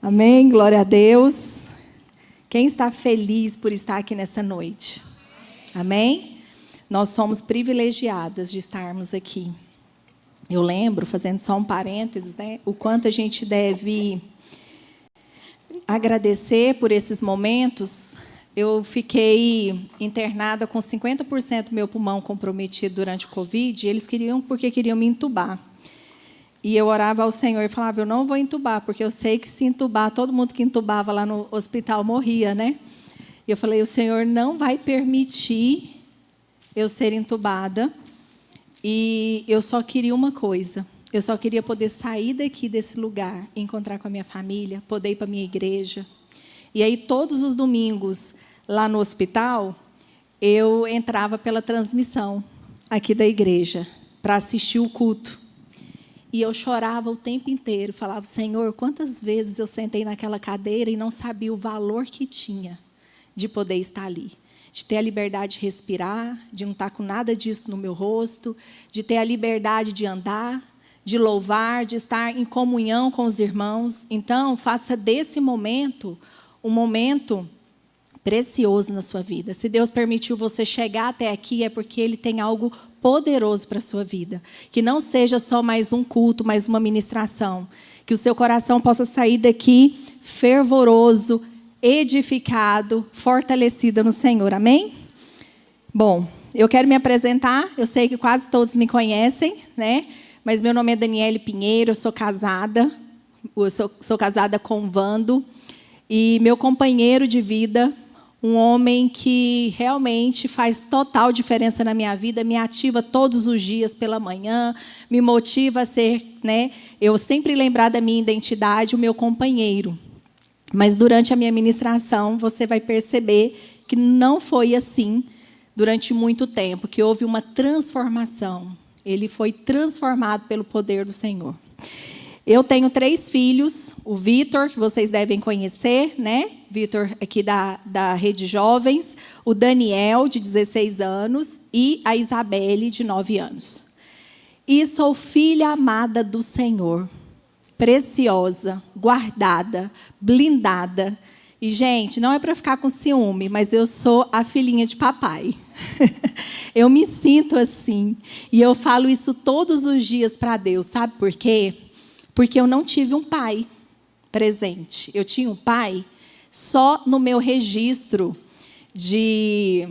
Amém, glória a Deus. Quem está feliz por estar aqui nesta noite? Amém? Nós somos privilegiadas de estarmos aqui. Eu lembro, fazendo só um parênteses, né, o quanto a gente deve agradecer por esses momentos. Eu fiquei internada com 50% do meu pulmão comprometido durante o Covid, e eles queriam me entubar. E eu orava ao Senhor e falava, eu não vou entubar, porque eu sei que se entubar, todo mundo que entubava lá no hospital morria, né? E eu falei, o Senhor não vai permitir eu ser entubada. E eu só queria uma coisa, eu só queria poder sair daqui desse lugar, encontrar com a minha família, poder ir para a minha igreja. E aí, todos os domingos, lá no hospital, eu entrava pela transmissão aqui da igreja, para assistir o culto. E eu chorava o tempo inteiro, falava, Senhor, quantas vezes eu sentei naquela cadeira e não sabia o valor que tinha de poder estar ali. De ter a liberdade de respirar, de não estar com nada disso no meu rosto, de ter a liberdade de andar, de louvar, de estar em comunhão com os irmãos. Então, faça desse momento um momento precioso na sua vida. Se Deus permitiu você chegar até aqui, é porque Ele tem algo poderoso para a sua vida. Que não seja só mais um culto, mais uma ministração. Que o seu coração possa sair daqui fervoroso, edificado, fortalecido no Senhor. Amém? Bom, eu quero me apresentar. Eu sei que quase todos me conhecem, né? Mas meu nome é Daniele Pinheiro, eu sou casada. Eu sou casada com o Vando. E meu companheiro de vida, um homem que realmente faz total diferença na minha vida, me ativa todos os dias pela manhã, me motiva a ser, né, eu sempre lembrar da minha identidade, o meu companheiro. Mas durante a minha ministração, você vai perceber que não foi assim durante muito tempo, que houve uma transformação. Ele foi transformado pelo poder do Senhor. Eu tenho 3 filhos, o Vitor, que vocês devem conhecer, né? Vitor aqui da Rede Jovens, o Daniel, de 16 anos, e a Isabelle, de 9 anos. E sou filha amada do Senhor, preciosa, guardada, blindada. E, gente, não é para ficar com ciúme, mas eu sou a filhinha de papai. Eu me sinto assim. E eu falo isso todos os dias para Deus, sabe por quê? Porque eu não tive um pai presente. Eu tinha um pai só no meu registro de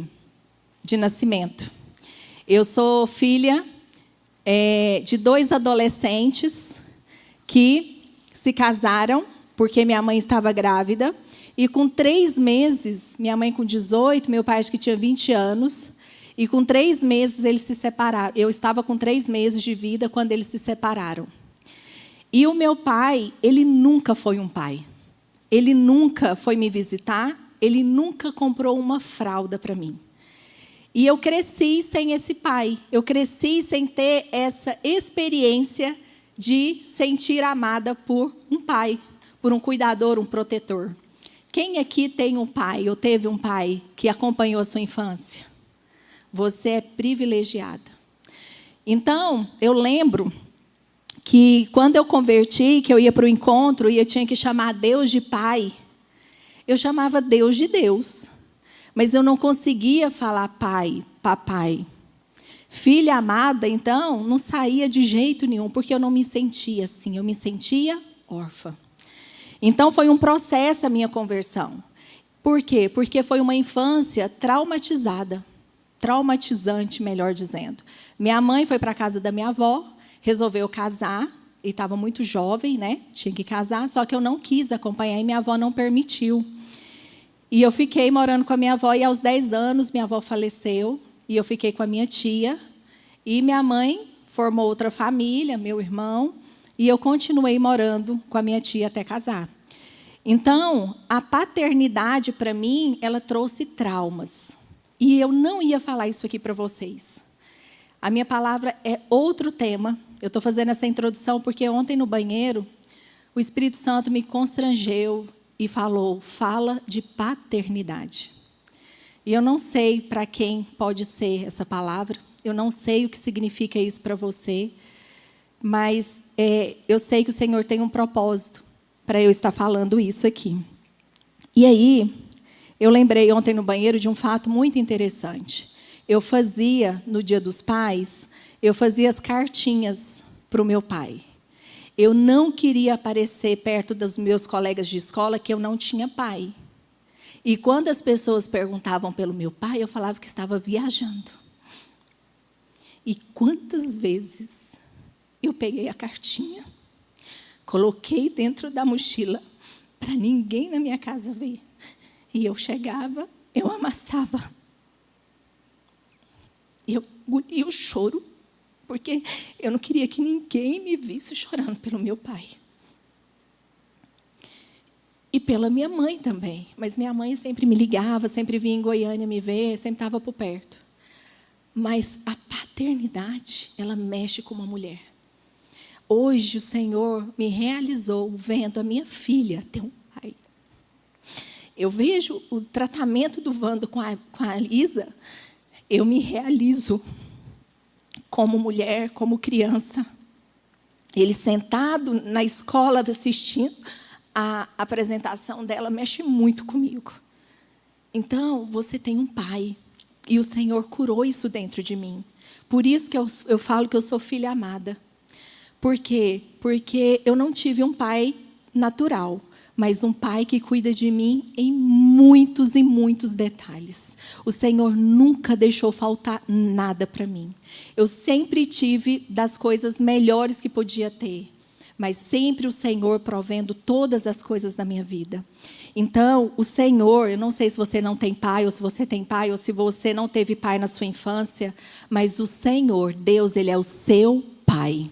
nascimento. Eu sou filha de 2 adolescentes que se casaram porque minha mãe estava grávida. E com 3 meses, minha mãe com 18, meu pai acho que tinha 20 anos. E com 3 meses eles se separaram. Eu estava com 3 meses de vida quando eles se separaram. E o meu pai, ele nunca foi um pai. Ele nunca foi me visitar, ele nunca comprou uma fralda para mim. E eu cresci sem esse pai. Eu cresci sem ter essa experiência de sentir amada por um pai, por um cuidador, um protetor. Quem aqui tem um pai ou teve um pai que acompanhou a sua infância? Você é privilegiada. Então, eu lembro que quando eu converti, que eu ia para o encontro e eu tinha que chamar Deus de pai, eu chamava Deus de Deus. Mas eu não conseguia falar pai, papai. Filha amada, então, não saía de jeito nenhum, porque eu não me sentia assim, eu me sentia órfã. Então, foi um processo a minha conversão. Por quê? Porque foi uma infância traumatizada. Traumatizante, melhor dizendo. Minha mãe foi para a casa da minha avó, resolveu casar, e estava muito jovem, né? Tinha que casar, só que eu não quis acompanhar e minha avó não permitiu. E eu fiquei morando com a minha avó e aos 10 anos minha avó faleceu e eu fiquei com a minha tia. E minha mãe formou outra família, meu irmão, e eu continuei morando com a minha tia até casar. Então, a paternidade para mim, ela trouxe traumas. E eu não ia falar isso aqui para vocês. A minha palavra é outro tema. Eu estou fazendo essa introdução porque ontem no banheiro, o Espírito Santo me constrangeu e falou, fala de paternidade. E eu não sei para quem pode ser essa palavra, eu não sei o que significa isso para você, mas eu sei que o Senhor tem um propósito para eu estar falando isso aqui. E aí, eu lembrei ontem no banheiro de um fato muito interessante. Eu fazia, no Dia dos Pais, eu fazia as cartinhas para o meu pai. Eu não queria aparecer perto dos meus colegas de escola que eu não tinha pai. E quando as pessoas perguntavam pelo meu pai, eu falava que estava viajando. E quantas vezes eu peguei a cartinha, coloquei dentro da mochila, para ninguém na minha casa ver. E eu chegava, eu amassava. E eu engolia o choro, porque eu não queria que ninguém me visse chorando pelo meu pai. E pela minha mãe também. Mas minha mãe sempre me ligava, sempre vinha em Goiânia me ver, sempre estava por perto. Mas a paternidade, ela mexe com uma mulher. Hoje o Senhor me realizou vendo a minha filha ter um pai. Eu vejo o tratamento do Vando com a Lisa, eu me realizo como mulher, como criança. Ele sentado na escola assistindo a apresentação dela mexe muito comigo. Então, você tem um pai. E o Senhor curou isso dentro de mim. Por isso que eu falo que eu sou filha amada. Por quê? Porque eu não tive um pai natural, mas um pai que cuida de mim em muitos e muitos detalhes. O Senhor nunca deixou faltar nada para mim. Eu sempre tive das coisas melhores que podia ter, mas sempre o Senhor provendo todas as coisas da minha vida. Então, o Senhor, eu não sei se você não tem pai, ou se você tem pai, ou se você não teve pai na sua infância, mas o Senhor, Deus, Ele é o seu pai.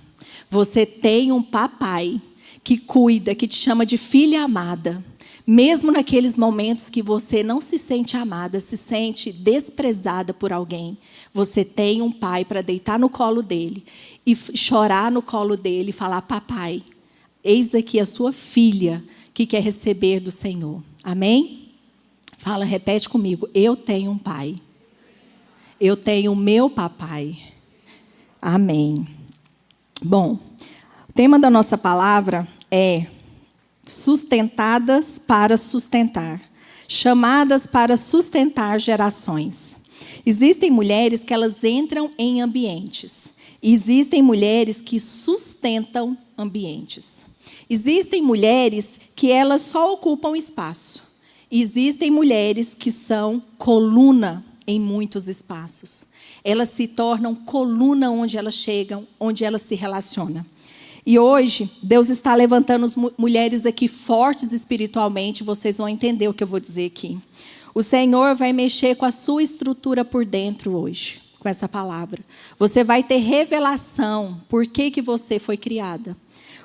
Você tem um papai que cuida, que te chama de filha amada. Mesmo naqueles momentos que você não se sente amada, se sente desprezada por alguém, você tem um pai para deitar no colo dele e chorar no colo dele e falar: papai, eis aqui a sua filha que quer receber do Senhor. Amém? Fala, repete comigo. Eu tenho um pai. Eu tenho o meu papai. Amém. Bom, o tema da nossa palavra é sustentadas para sustentar. Chamadas para sustentar gerações. Existem mulheres que elas entram em ambientes. Existem mulheres que sustentam ambientes. Existem mulheres que elas só ocupam espaço. Existem mulheres que são coluna em muitos espaços. Elas se tornam coluna onde elas chegam, onde elas se relacionam. E hoje, Deus está levantando mulheres aqui fortes espiritualmente. Vocês vão entender o que eu vou dizer aqui. O Senhor vai mexer com a sua estrutura por dentro hoje, com essa palavra. Você vai ter revelação por que você foi criada.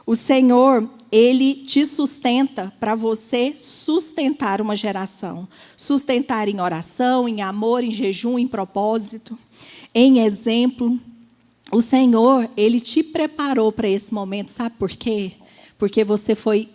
O Senhor, Ele te sustenta para você sustentar uma geração. Sustentar em oração, em amor, em jejum, em propósito, em exemplo. O Senhor, Ele te preparou para esse momento. Sabe por quê? Porque você foi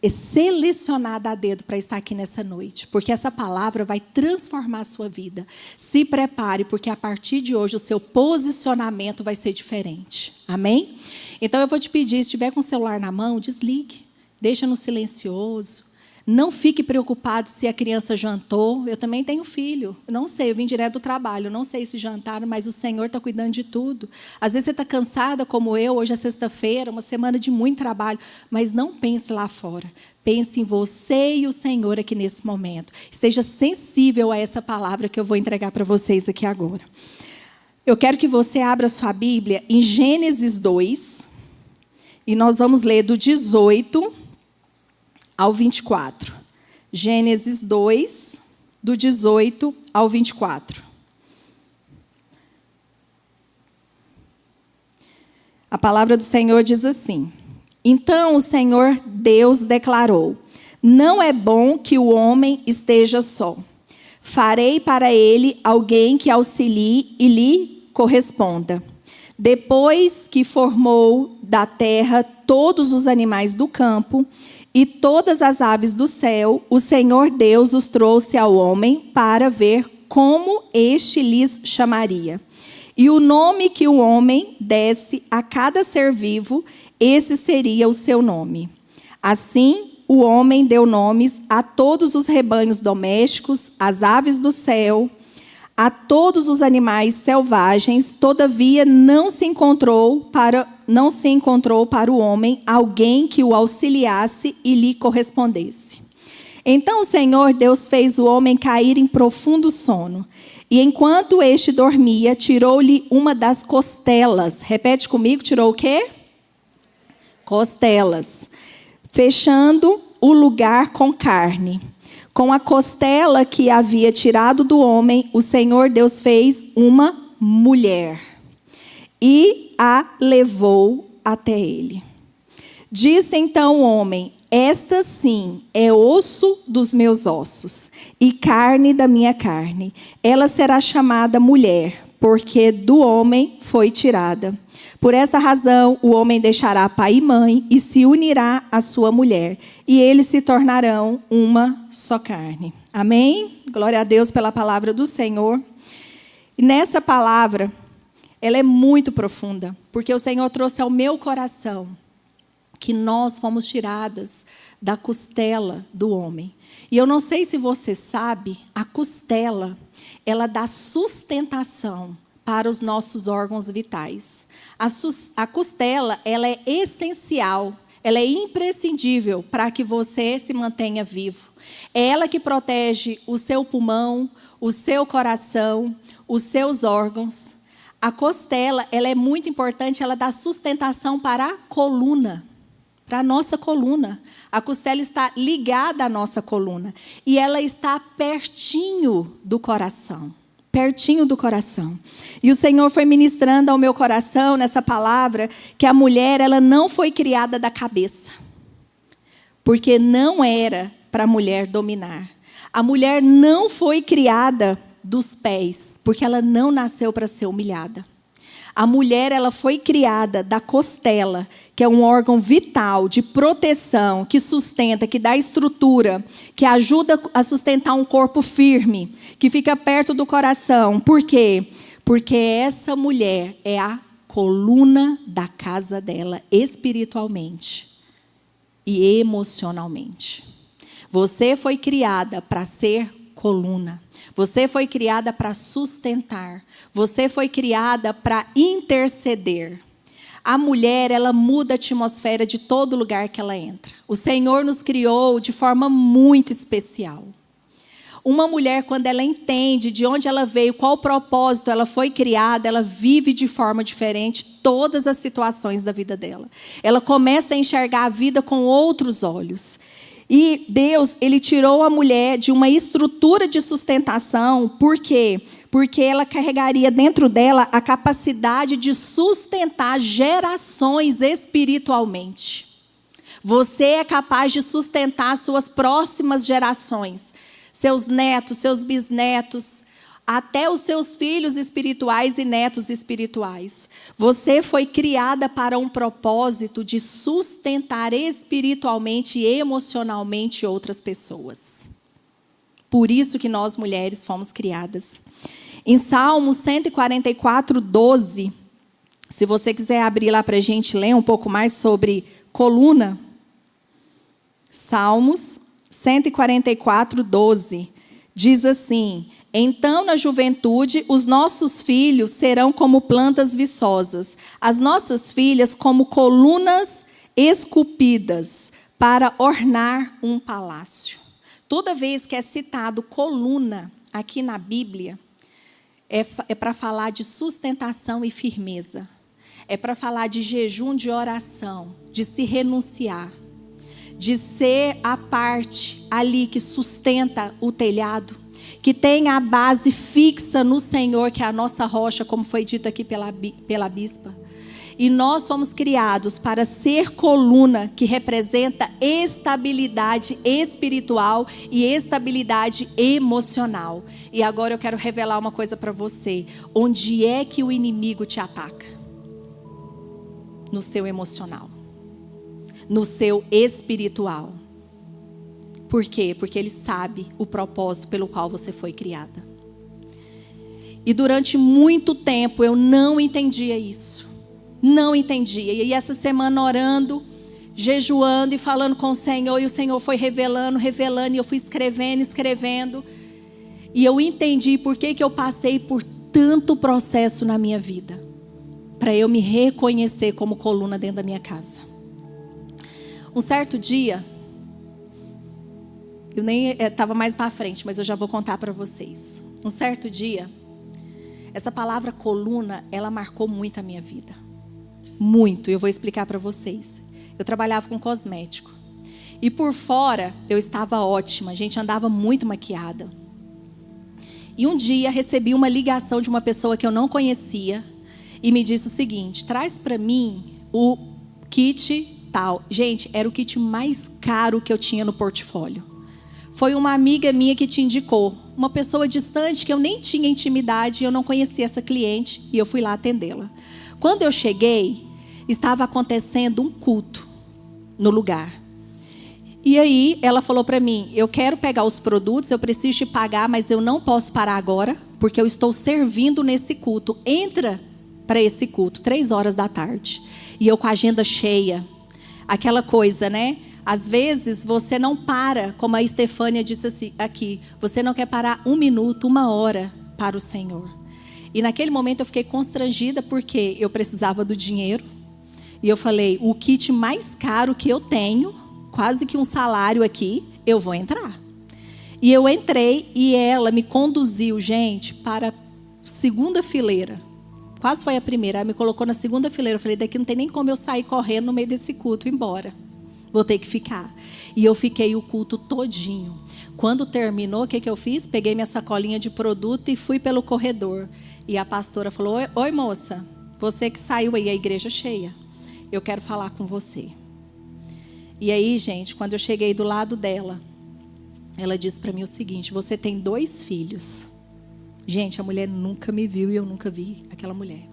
selecionada a dedo para estar aqui nessa noite. Porque essa palavra vai transformar a sua vida. Se prepare, porque a partir de hoje o seu posicionamento vai ser diferente. Amém? Então eu vou te pedir, se estiver com o celular na mão, desligue. Deixa no silencioso. Não fique preocupado se a criança jantou. Eu também tenho filho. Eu não sei, eu vim direto do trabalho. Eu não sei se jantaram, mas o Senhor está cuidando de tudo. Às vezes você está cansada como eu. Hoje é sexta-feira, uma semana de muito trabalho. Mas não pense lá fora. Pense em você e o Senhor aqui nesse momento. Esteja sensível a essa palavra que eu vou entregar para vocês aqui agora. Eu quero que você abra sua Bíblia em Gênesis 2. E nós vamos ler do 18 ao 24. Gênesis 2, do 18 ao 24. A palavra do Senhor diz assim: Então o Senhor Deus declarou: Não é bom que o homem esteja só. Farei para ele alguém que auxilie e lhe corresponda. Depois que formou da terra todos os animais do campo e todas as aves do céu, o Senhor Deus os trouxe ao homem para ver como este lhes chamaria. E o nome que o homem desse a cada ser vivo, esse seria o seu nome. Assim, o homem deu nomes a todos os rebanhos domésticos, às aves do céu, a todos os animais selvagens. Todavia não se encontrou para o homem alguém que o auxiliasse e lhe correspondesse. Então o Senhor Deus fez o homem cair em profundo sono. E enquanto este dormia, tirou-lhe uma das costelas. Repete comigo, tirou o quê? Costelas. Fechando o lugar com carne. Com a costela que havia tirado do homem, o Senhor Deus fez uma mulher e a levou até ele. Disse então o homem: esta sim é osso dos meus ossos e carne da minha carne. Ela será chamada mulher, porque do homem foi tirada. Por esta razão, o homem deixará pai e mãe e se unirá à sua mulher, e eles se tornarão uma só carne. Amém? Glória a Deus pela palavra do Senhor. E nessa palavra, ela é muito profunda, porque o Senhor trouxe ao meu coração que nós fomos tiradas da costela do homem. E eu não sei se você sabe, a costela, ela dá sustentação para os nossos órgãos vitais. A costela, ela é essencial, ela é imprescindível para que você se mantenha vivo. É ela que protege o seu pulmão, o seu coração, os seus órgãos. A costela, ela é muito importante, ela dá sustentação para a coluna, para a nossa coluna. A costela está ligada à nossa coluna e ela está pertinho do coração. Pertinho do coração. E o Senhor foi ministrando ao meu coração nessa palavra que a mulher, ela não foi criada da cabeça. Porque não era para a mulher dominar. A mulher não foi criada dos pés, porque ela não nasceu para ser humilhada. A mulher, ela foi criada da costela, que é um órgão vital de proteção, que sustenta, que dá estrutura, que ajuda a sustentar um corpo firme, que fica perto do coração. Por quê? Porque essa mulher é a coluna da casa dela, espiritualmente e emocionalmente. Você foi criada para ser coluna. Você foi criada para sustentar. Você foi criada para interceder. A mulher, ela muda a atmosfera de todo lugar que ela entra. O Senhor nos criou de forma muito especial. Uma mulher, quando ela entende de onde ela veio, qual o propósito ela foi criada, ela vive de forma diferente todas as situações da vida dela. Ela começa a enxergar a vida com outros olhos. E Deus, Ele tirou a mulher de uma estrutura de sustentação. Por quê? Porque ela carregaria dentro dela a capacidade de sustentar gerações espiritualmente. Você é capaz de sustentar suas próximas gerações, seus netos, seus bisnetos, até os seus filhos espirituais e netos espirituais. Você foi criada para um propósito de sustentar espiritualmente e emocionalmente outras pessoas. Por isso que nós mulheres fomos criadas. Em Salmo 144, 12, se você quiser abrir lá para a gente ler um pouco mais sobre coluna. Salmos 144, 12, diz assim: então, na juventude, os nossos filhos serão como plantas viçosas, as nossas filhas como colunas esculpidas para ornar um palácio. Toda vez que é citado coluna aqui na Bíblia, é para falar de sustentação e firmeza. É para falar de jejum, de oração, de se renunciar, de ser a parte ali que sustenta o telhado, que tem a base fixa no Senhor, que é a nossa rocha, como foi dito aqui pela bispa. E nós fomos criados para ser coluna que representa estabilidade espiritual e estabilidade emocional. E agora eu quero revelar uma coisa para você. Onde é que o inimigo te ataca? No seu emocional. No seu espiritual. Por quê? Porque ele sabe o propósito pelo qual você foi criada. E durante muito tempo eu não entendia isso. Não entendia. E essa semana orando, jejuando e falando com o Senhor. E o Senhor foi revelando, revelando. E eu fui escrevendo, escrevendo. E eu entendi por que eu passei por tanto processo na minha vida. Para eu me reconhecer como coluna dentro da minha casa. Um certo dia, eu nem estava mais para frente, mas eu já vou contar para vocês. Um certo dia, essa palavra coluna, ela marcou muito a minha vida. Muito, eu vou explicar para vocês. Eu trabalhava com cosmético. E por fora, eu estava ótima, a gente andava muito maquiada. E um dia, recebi uma ligação de uma pessoa que eu não conhecia. E me disse o seguinte: traz para mim o kit tal. Gente, era o kit mais caro que eu tinha no portfólio. Foi uma amiga minha que te indicou. Uma pessoa distante que eu nem tinha intimidade. Eu não conhecia essa cliente e eu fui lá atendê-la. Quando eu cheguei, estava acontecendo um culto no lugar. E aí ela falou para mim: eu quero pegar os produtos, eu preciso te pagar, mas eu não posso parar agora, porque eu estou servindo nesse culto. Entra para esse culto, 3h da tarde. E eu com a agenda cheia. Aquela coisa, né? Às vezes você não para, como a Estefânia disse assim, aqui. Você não quer parar 1 minuto, 1 hora para o Senhor. E naquele momento eu fiquei constrangida porque eu precisava do dinheiro. E eu falei: o kit mais caro que eu tenho, quase que um salário aqui, eu vou entrar. E eu entrei e ela me conduziu, gente, para a 2ª fileira. Quase foi a primeira, ela me colocou na 2ª fileira. Eu falei: daqui não tem nem como eu sair correndo no meio desse culto e ir embora. Vou ter que ficar. E eu fiquei o culto todinho. Quando terminou, o que eu fiz? Peguei minha sacolinha de produto e fui pelo corredor. E a pastora falou: oi moça, você que saiu aí, a igreja cheia. Eu quero falar com você. E aí, gente, quando eu cheguei do lado dela, ela disse para mim o seguinte: você tem 2 filhos. Gente, a mulher nunca me viu e eu nunca vi aquela mulher.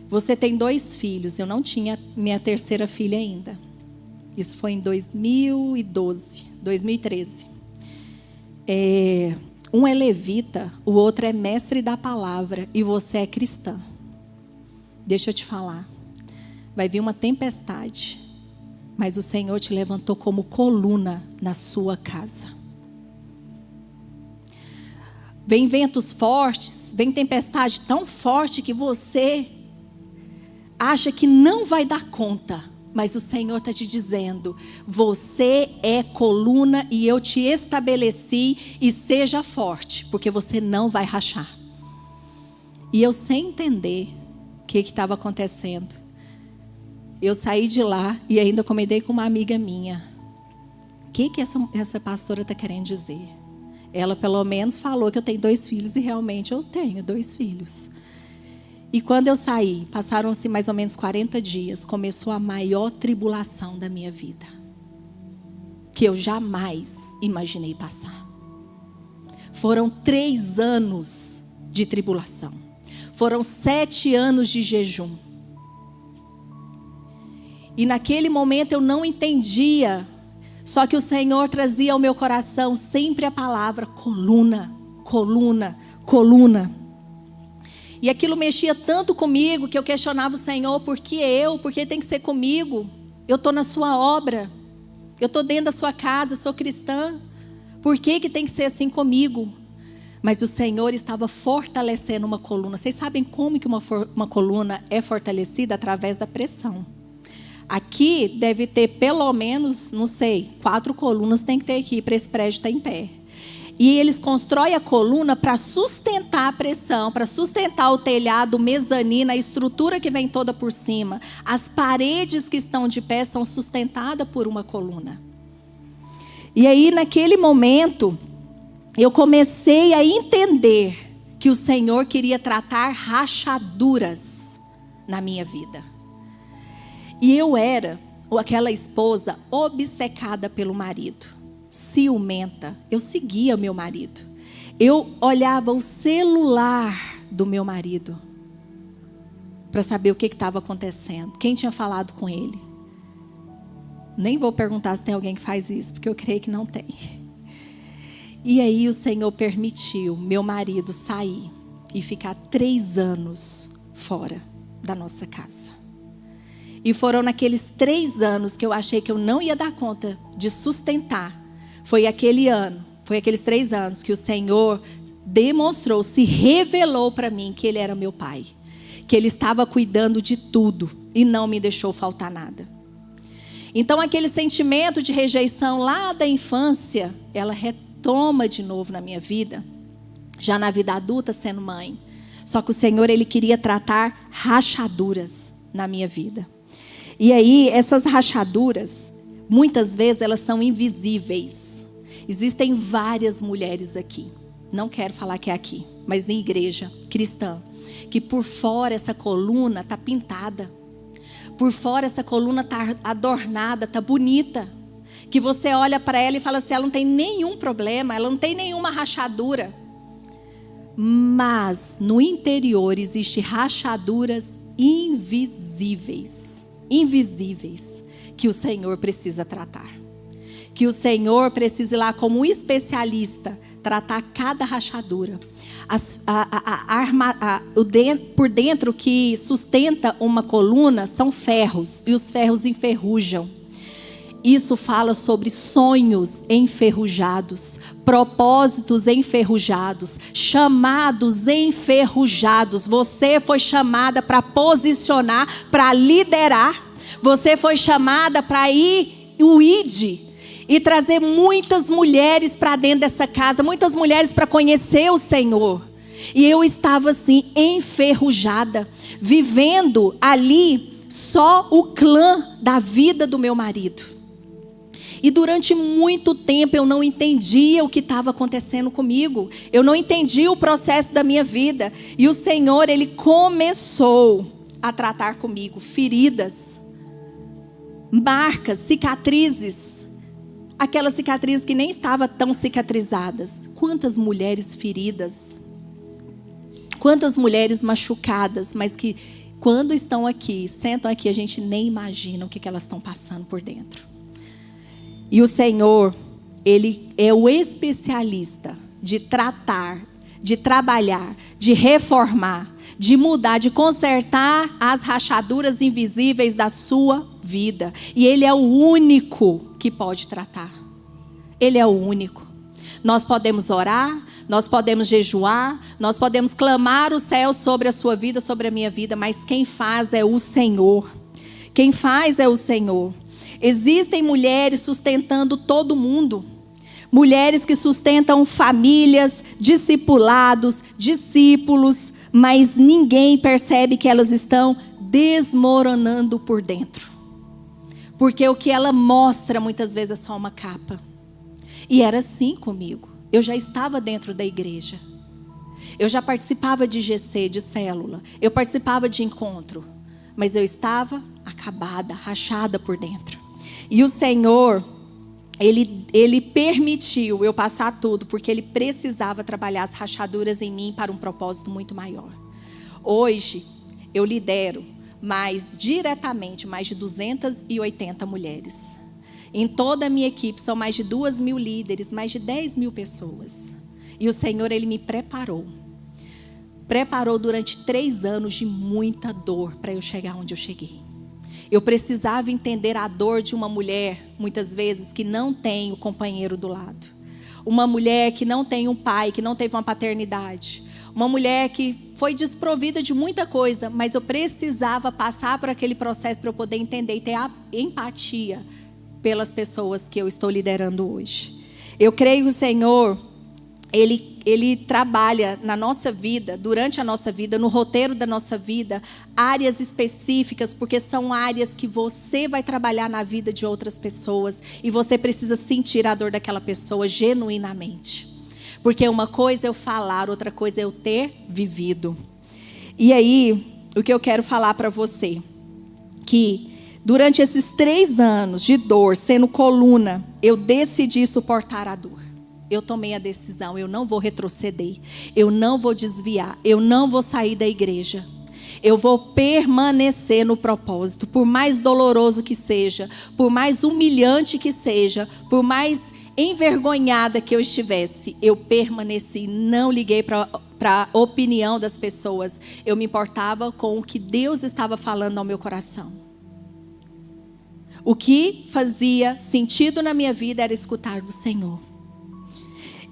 Você tem 2 filhos. Eu não tinha minha 3ª filha ainda. Isso foi em 2013. Um é levita, o outro é mestre da palavra e você é cristã. Deixa eu te falar. Vai vir uma tempestade, mas o Senhor te levantou como coluna na sua casa. Vem ventos fortes, vem tempestade tão forte que você acha que não vai dar conta. Mas o Senhor está te dizendo: você é coluna e eu te estabeleci, e seja forte, porque você não vai rachar. E eu, sem entender o que estava acontecendo, eu saí de lá e ainda comentei com uma amiga minha: o que essa pastora está querendo dizer? Ela pelo menos falou que eu tenho 2 filhos, e realmente eu tenho 2 filhos. E quando eu saí, passaram-se mais ou menos 40 dias, começou a maior tribulação da minha vida, que eu jamais imaginei passar. Foram 3 anos de tribulação. Foram 7 anos de jejum. E naquele momento eu não entendia. Só que o Senhor trazia ao meu coração sempre a palavra coluna, coluna, coluna. E aquilo mexia tanto comigo que eu questionava o Senhor: por que eu? Por que tem que ser comigo? Eu estou na sua obra. Eu estou dentro da sua casa, eu sou cristã. Por que tem que ser assim comigo? Mas o Senhor estava fortalecendo uma coluna. Vocês sabem como que uma coluna é fortalecida? Através da pressão. Aqui deve ter pelo menos, não sei, 4 colunas tem que ter aqui para esse prédio estar em pé. E eles constroem a coluna para sustentar a pressão, para sustentar o telhado, o mezanino, a estrutura que vem toda por cima. As paredes que estão de pé são sustentadas por uma coluna. E aí, naquele momento, eu comecei a entender que o Senhor queria tratar rachaduras na minha vida. E eu era aquela esposa obcecada pelo marido. Ciumenta. Eu seguia meu marido. Eu olhava o celular do meu marido para saber o que estava acontecendo, quem tinha falado com ele. Nem vou perguntar se tem alguém que faz isso, porque eu creio que não tem. E aí o Senhor permitiu meu marido sair e ficar 3 anos fora da nossa casa. E foram naqueles 3 anos que eu achei que eu não ia dar conta de sustentar. Foi aqueles 3 anos que o Senhor demonstrou, se revelou para mim que Ele era meu Pai. Que Ele estava cuidando de tudo e não me deixou faltar nada. Então aquele sentimento de rejeição lá da infância, ela retoma de novo na minha vida. Já na vida adulta, sendo mãe. Só que o Senhor, Ele queria tratar rachaduras na minha vida. E aí, essas rachaduras, muitas vezes elas são invisíveis. Existem várias mulheres aqui. Não quero falar que é aqui, mas na igreja cristã. Que por fora essa coluna está pintada. Por fora essa coluna está adornada, está bonita. Que você olha para ela e fala assim, ela não tem nenhum problema, ela não tem nenhuma rachadura. Mas no interior existem rachaduras invisíveis. Invisíveis. Que o Senhor precisa tratar. Que o Senhor precisa ir lá como um especialista tratar cada rachadura. Por dentro que sustenta uma coluna são ferros. E os ferros enferrujam. Isso fala sobre sonhos enferrujados, propósitos enferrujados, chamados enferrujados. Você foi chamada para posicionar, para liderar. Você foi chamada para ir o ID e trazer muitas mulheres para dentro dessa casa, muitas mulheres para conhecer o Senhor. E eu estava assim, enferrujada, vivendo ali só o clã da vida do meu marido. E durante muito tempo eu não entendia o que estava acontecendo comigo. Eu não entendia o processo da minha vida. E o Senhor, Ele começou a tratar comigo feridas, marcas, cicatrizes. Aquelas cicatrizes que nem estavam tão cicatrizadas. Quantas mulheres feridas. Quantas mulheres machucadas, mas que quando estão aqui, sentam aqui, a gente nem imagina o que elas estão passando por dentro. E o Senhor, Ele é o especialista de tratar, de trabalhar, de reformar, de mudar, de consertar as rachaduras invisíveis da sua vida. E Ele é o único que pode tratar. Ele é o único. Nós podemos orar, nós podemos jejuar, nós podemos clamar o céu sobre a sua vida, sobre a minha vida, mas quem faz é o Senhor. Quem faz é o Senhor. Existem mulheres sustentando todo mundo. Mulheres que sustentam famílias, discipulados, discípulos, mas ninguém percebe que elas estão desmoronando por dentro. Porque o que ela mostra muitas vezes é só uma capa. E era assim comigo. Eu já estava dentro da igreja. Eu já participava de GC, de célula. Eu participava de encontro. Mas eu estava acabada, rachada por dentro. E o Senhor, Ele permitiu eu passar tudo, porque Ele precisava trabalhar as rachaduras em mim para um propósito muito maior. Hoje, eu lidero diretamente mais de 280 mulheres. Em toda a minha equipe, são mais de 2.000 líderes, mais de 10.000 pessoas. E o Senhor, Ele me preparou. Preparou durante 3 anos de muita dor para eu chegar onde eu cheguei. Eu precisava entender a dor de uma mulher, muitas vezes, que não tem o companheiro do lado. Uma mulher que não tem um pai, que não teve uma paternidade. Uma mulher que foi desprovida de muita coisa, mas eu precisava passar por aquele processo para eu poder entender e ter a empatia pelas pessoas que eu estou liderando hoje. Eu creio que o Senhor, Ele trabalha na nossa vida, durante a nossa vida, no roteiro da nossa vida, áreas específicas, porque são áreas que você vai trabalhar na vida de outras pessoas e você precisa sentir a dor daquela pessoa genuinamente. Porque uma coisa é eu falar, outra coisa é eu ter vivido. E aí, o que eu quero falar para você, que durante esses 3 anos de dor, sendo coluna, eu decidi suportar a dor. Eu tomei a decisão, eu não vou retroceder, eu não vou desviar, eu não vou sair da igreja. Eu vou permanecer no propósito, por mais doloroso que seja, por mais humilhante que seja, por mais envergonhada que eu estivesse, eu permaneci, não liguei para a opinião das pessoas. Eu me importava com o que Deus estava falando ao meu coração. O que fazia sentido na minha vida era escutar do Senhor.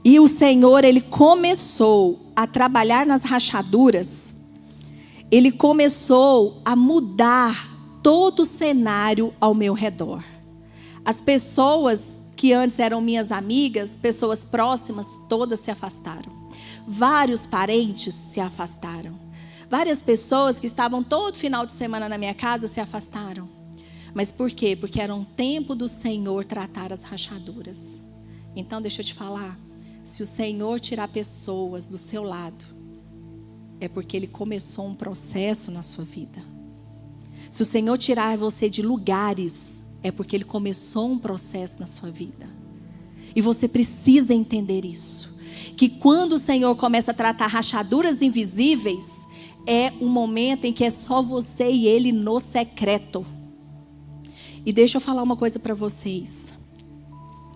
E o Senhor, Ele começou a trabalhar nas rachaduras. Ele começou a mudar todo o cenário ao meu redor. As pessoas que antes eram minhas amigas, pessoas próximas, todas se afastaram. Vários parentes se afastaram. Várias pessoas que estavam todo final de semana na minha casa se afastaram. Mas por quê? Porque era um tempo do Senhor tratar as rachaduras. Então deixa eu te falar, se o Senhor tirar pessoas do seu lado, é porque Ele começou um processo na sua vida. Se o Senhor tirar você de lugares, é porque Ele começou um processo na sua vida. E você precisa entender isso. Que quando o Senhor começa a tratar rachaduras invisíveis, é um momento em que é só você e Ele no secreto. E deixa eu falar uma coisa para vocês.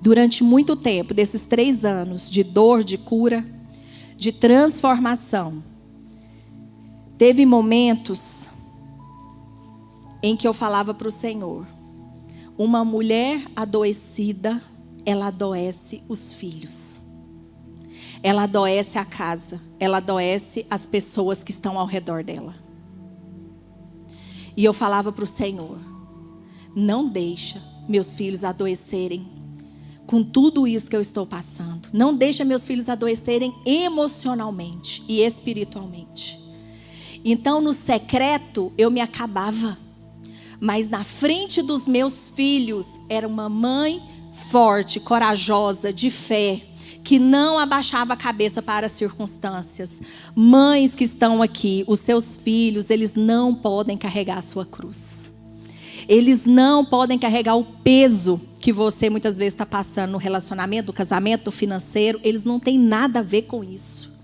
Durante muito tempo, desses 3 anos de dor, de cura, de transformação, teve momentos em que eu falava para o Senhor: uma mulher adoecida, ela adoece os filhos. Ela adoece a casa. Ela adoece as pessoas que estão ao redor dela. E eu falava para o Senhor: não deixa meus filhos adoecerem com tudo isso que eu estou passando. Não deixa meus filhos adoecerem emocionalmente e espiritualmente. Então, no secreto, eu me acabava. Mas na frente dos meus filhos, era uma mãe forte, corajosa, de fé, que não abaixava a cabeça para as circunstâncias. Mães que estão aqui, os seus filhos, eles não podem carregar a sua cruz. Eles não podem carregar o peso que você muitas vezes está passando no relacionamento, no casamento, no financeiro. Eles não têm nada a ver com isso.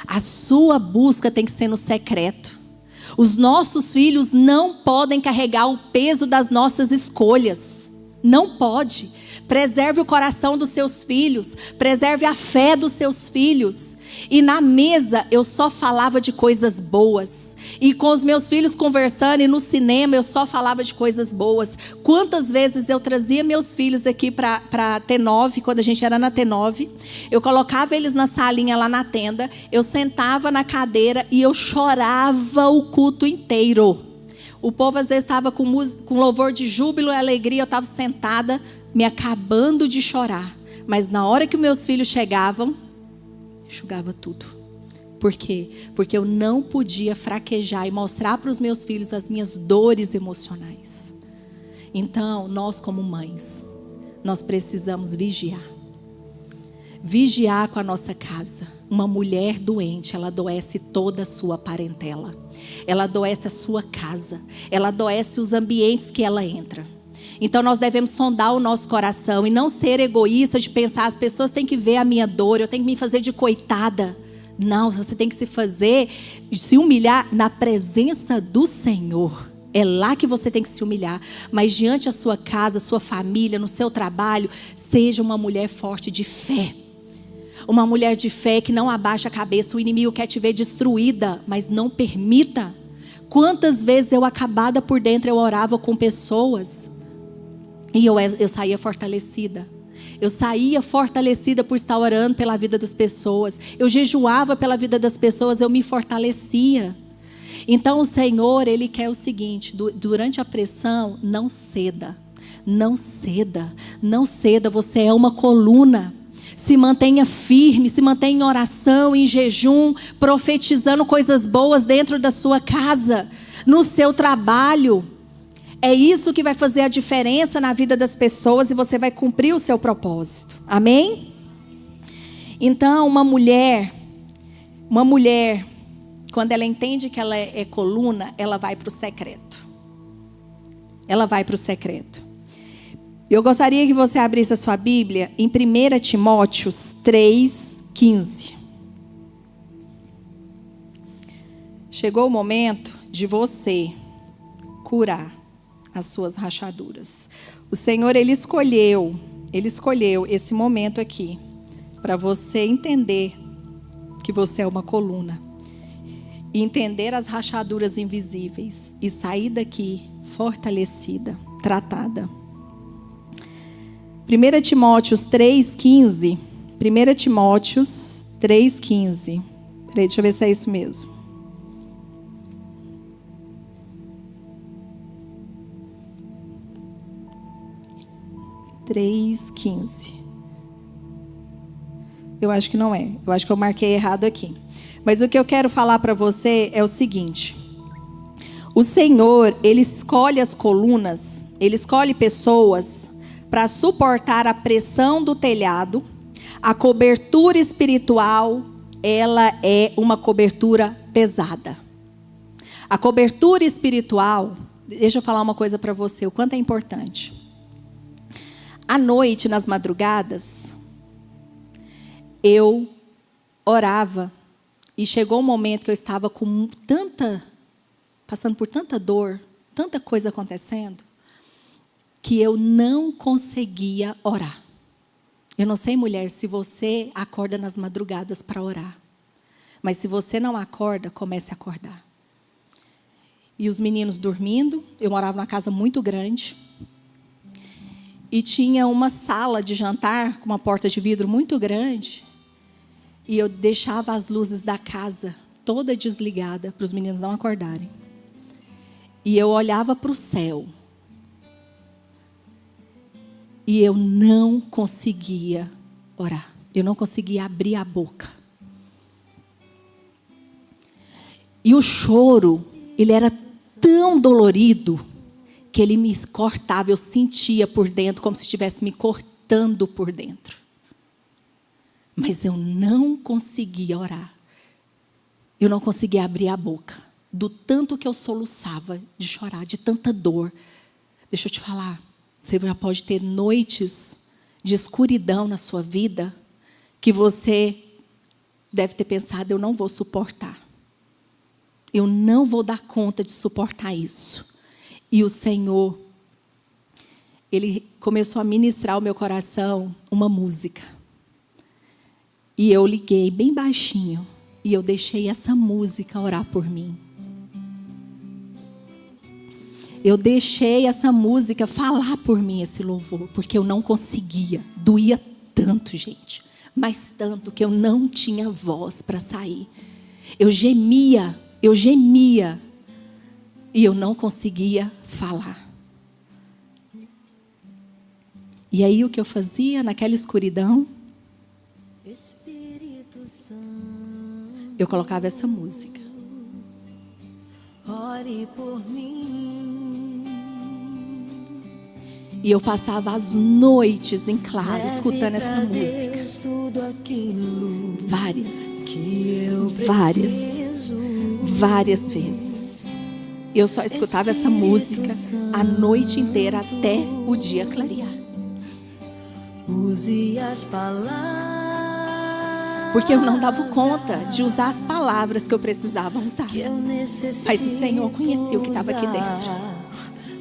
A sua busca tem que ser no secreto. Os nossos filhos não podem carregar o peso das nossas escolhas. Não pode. Preserve o coração dos seus filhos. Preserve a fé dos seus filhos. E na mesa eu só falava de coisas boas. E com os meus filhos conversando e no cinema eu só falava de coisas boas. Quantas vezes eu trazia meus filhos aqui para T9, quando a gente era na T9. Eu colocava eles na salinha lá na tenda. Eu sentava na cadeira e eu chorava o culto inteiro. O povo às vezes estava com louvor de júbilo e alegria. Eu estava sentada, me acabando de chorar. Mas na hora que meus filhos chegavam, enxugava tudo. Por quê? Porque eu não podia fraquejar e mostrar para os meus filhos as minhas dores emocionais. Então, nós como mães, nós precisamos vigiar. Vigiar com a nossa casa. Uma mulher doente, ela adoece toda a sua parentela. Ela adoece a sua casa. Ela adoece os ambientes que ela entra. Então nós devemos sondar o nosso coração e não ser egoísta de pensar, as pessoas têm que ver a minha dor, eu tenho que me fazer de coitada. Não, você tem que se humilhar na presença do Senhor. É lá que você tem que se humilhar. Mas diante da sua casa, sua família, no seu trabalho, seja uma mulher forte de fé. Uma mulher de fé que não abaixa a cabeça. O inimigo quer te ver destruída, mas não permita. Quantas vezes eu acabada por dentro, eu orava com pessoas e eu saía fortalecida. Eu saía fortalecida por estar orando pela vida das pessoas. Eu jejuava pela vida das pessoas, eu me fortalecia. Então o Senhor, Ele quer o seguinte: durante a pressão, não ceda. Não ceda. Não ceda, você é uma coluna. Se mantenha firme, se mantenha em oração, em jejum, profetizando coisas boas dentro da sua casa, no seu trabalho. É isso que vai fazer a diferença na vida das pessoas e você vai cumprir o seu propósito. Amém? Então, uma mulher, quando ela entende que ela é coluna, ela vai para o secreto. Ela vai para o secreto. Eu gostaria que você abrisse a sua Bíblia em 1 Timóteo 3:15. Chegou o momento de você curar as suas rachaduras. O Senhor, Ele escolheu esse momento aqui para você entender que você é uma coluna. E entender as rachaduras invisíveis e sair daqui fortalecida, tratada. 1 Timóteos 3,15. 1 Timóteos 3,15. Peraí, deixa eu ver se é isso mesmo. Eu acho que não é. Eu acho que eu marquei errado aqui. Mas o que eu quero falar para você é o seguinte. O Senhor, Ele escolhe as colunas, Ele escolhe pessoas para suportar a pressão do telhado. A cobertura espiritual, ela é uma cobertura pesada. A cobertura espiritual, deixa eu falar uma coisa para você, o quanto é importante. À noite, nas madrugadas, eu orava e chegou um momento que eu estava passando por tanta dor, tanta coisa acontecendo, que eu não conseguia orar. Eu não sei, mulher, se você acorda nas madrugadas para orar, mas se você não acorda, comece a acordar. E os meninos dormindo, eu morava numa casa muito grande, e tinha uma sala de jantar com uma porta de vidro muito grande. E eu deixava as luzes da casa toda desligada para os meninos não acordarem. E eu olhava para o céu. E eu não conseguia orar. Eu não conseguia abrir a boca. E o choro, ele era tão dolorido que ele me cortava, eu sentia por dentro, como se estivesse me cortando por dentro. Mas eu não conseguia orar. Eu não conseguia abrir a boca. Do tanto que eu soluçava de chorar, de tanta dor. Deixa eu te falar, você já pode ter noites de escuridão na sua vida, que você deve ter pensado, eu não vou suportar. Eu não vou dar conta de suportar isso. E o Senhor, Ele começou a ministrar ao meu coração uma música. E eu liguei bem baixinho. E eu deixei essa música orar por mim. Eu deixei essa música falar por mim, esse louvor. Porque eu não conseguia. Doía tanto, gente. Mas tanto que eu não tinha voz para sair. Eu gemia. E eu não conseguia falar. E aí o que eu fazia naquela escuridão? Eu colocava essa música. Ore por mim. E eu passava as noites em claro escutando essa música. Várias vezes. Eu só escutava essa música a noite inteira até o dia clarear. Use as palavras. Porque eu não dava conta de usar as palavras que eu precisava usar. Mas o Senhor conhecia o que estava aqui dentro.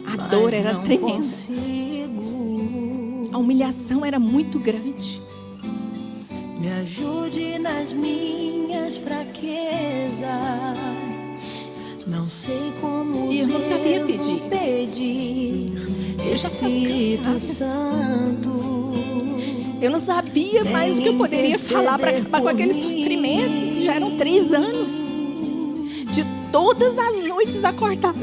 A dor era tremenda. A humilhação era muito grande. Me ajude nas minhas fraquezas. Não sei como. E eu não sabia pedir. Espírito Santo. Eu não sabia mais o que eu poderia falar para acabar com aquele sofrimento. Já eram 3 anos. De todas as noites acordar,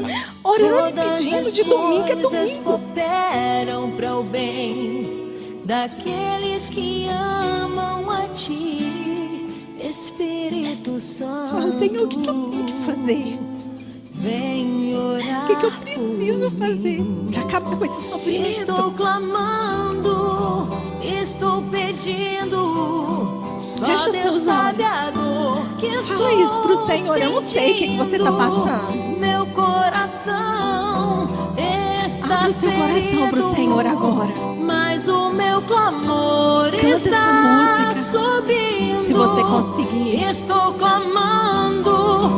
orando e pedindo de domingo a domingo. Cooperam para o bem daqueles que amam a Ti, Espírito Santo. Fala, Senhor, o que eu tenho que fazer? O que eu preciso fazer para acabar com esse sofrimento? Estou clamando, estou pedindo. Fecha seus olhos. Fala isso para o Senhor. Eu não sei o que você está passando. Meu coração está Abre o seu coração para o Senhor agora. Mas o meu clamor Canta está essa música. Subindo. Se você conseguir. Estou clamando,